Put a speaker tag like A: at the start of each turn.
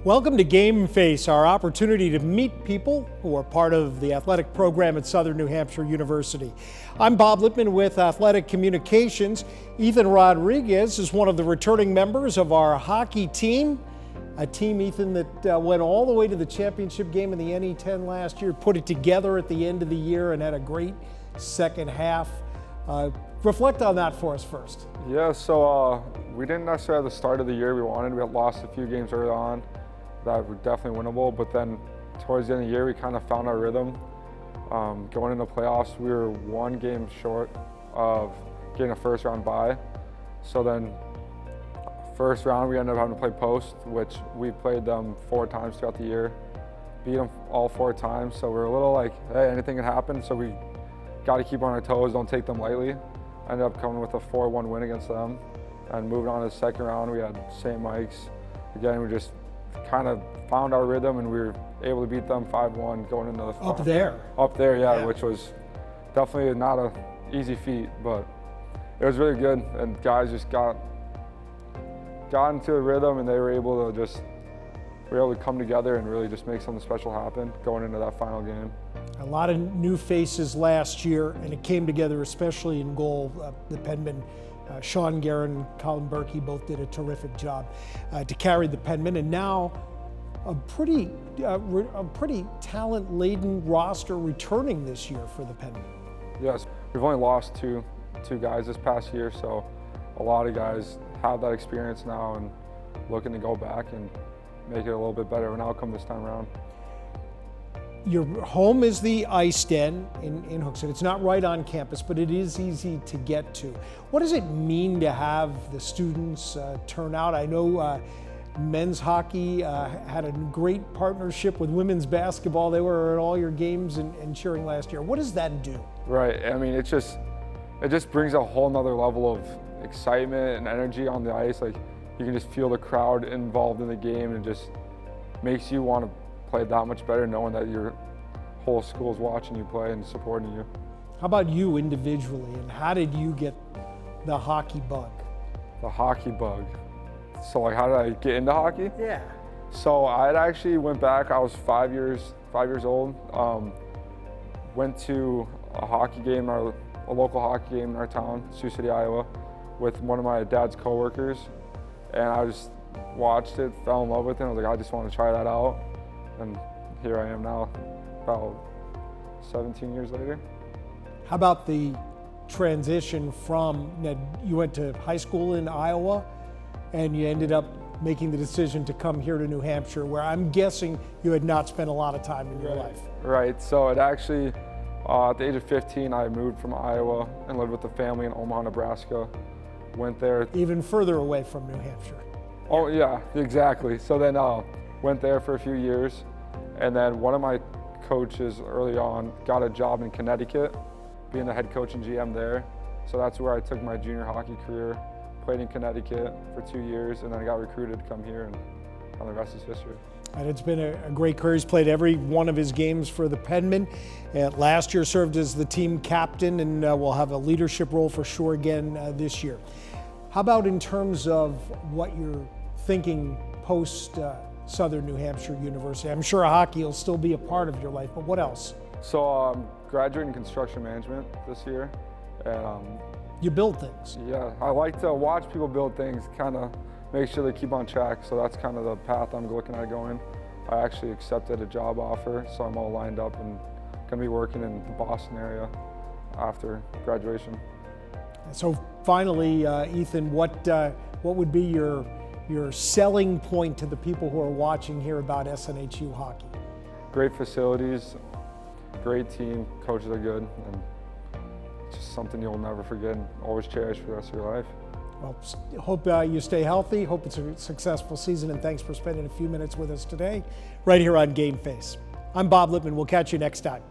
A: Welcome to Game Face, our opportunity to meet people who are part of the athletic program at Southern New Hampshire University. I'm Bob Lipman with Athletic Communications. Ethan Rodriguez is one of the returning members of our hockey team. A team, Ethan, that went all the way to the championship game in the NE10 last year, put it together at the end of the year and had a great second half. Reflect on that for us first.
B: Yeah, so we didn't necessarily at the start of the year we wanted. We had lost a few games early on that were definitely winnable, but then towards the end of the year we kind of found our rhythm. Going into playoffs, we were one game short of getting a first round bye. So then first round we ended up having to play post, which we played them 4 times throughout the year, beat them all 4 times. So we're a little like, hey, anything can happen, so we got to keep on our toes, don't take them lightly. Ended up coming with a 4-1 win against them. And moving on to the second round, we had St. Mike's. Again, we just kind of found our rhythm and we were able to beat them 5-1 going into the final.
A: Up there?
B: Up there, yeah, which was definitely not an easy feat, but it was really good. And guys just got into a rhythm and they were able to come together and really just make something special happen going into that final game.
A: A lot of new faces last year, and it came together especially in goal. The Penmen, Sean Guerin, Colin Berkey both did a terrific job to carry the Penmen, and now a pretty talent-laden roster returning this year for the Penmen.
B: Yes, we've only lost two guys this past year, so a lot of guys have that experience now and looking to go back and make it a little bit better of an outcome this time around.
A: Your home is the Ice Den in Hooksett. It's not right on campus, but it is easy to get to. What does it mean to have the students turn out? I know men's hockey had a great partnership with women's basketball. They were at all your games and cheering last year. What does that do? Right.
B: I mean, it just brings a whole nother level of excitement and energy on the ice. Like, you can just feel the crowd involved in the game, and just makes you want to play that much better knowing that your whole school's watching you play and supporting you.
A: How about you individually, and how did you get the hockey bug?
B: The hockey bug. So like, how did I get into hockey?
A: Yeah.
B: So I had actually went back, I was 5 years old, went to a hockey game, a local hockey game in our town, Sioux City, Iowa, with one of my dad's coworkers, and I just watched it, fell in love with it, and I was like, I just want to try that out. And here I am now, about 17 years later.
A: How about the transition from, you went to high school in Iowa and you ended up making the decision to come here to New Hampshire, where I'm guessing you had not spent a lot of time in your life.
B: Right, so it actually, at the age of 15, I moved from Iowa and lived with the family in Omaha, Nebraska. Went there.
A: Even further away from New Hampshire.
B: Oh yeah, exactly. So then went there for a few years, and then one of my coaches early on got a job in Connecticut, being the head coach and GM there. So that's where I took my junior hockey career, played in Connecticut for 2 years, and then I got recruited to come here, and the rest is history.
A: And it's been a great career. He's played every one of his games for the Penmen. Last year served as the team captain, and will have a leadership role for sure again this year. How about in terms of what you're thinking post Southern New Hampshire University? I'm sure hockey will still be a part of your life, but what else?
B: So I'm graduating construction management this year, and
A: you build things.
B: Yeah, I like to watch people build things, kind of make sure they keep on track. So that's kind of the path I'm looking at going. I actually accepted a job offer, so I'm all lined up and going to be working in the Boston area after graduation.
A: So finally, Ethan, what would be your selling point to the people who are watching here about SNHU hockey?
B: Great facilities, great team, coaches are good, and it's just something you'll never forget and always cherish for the rest of your life.
A: Well, hope you stay healthy, hope it's a successful season, and thanks for spending a few minutes with us today, right here on Game Face. I'm Bob Lipman. We'll catch you next time.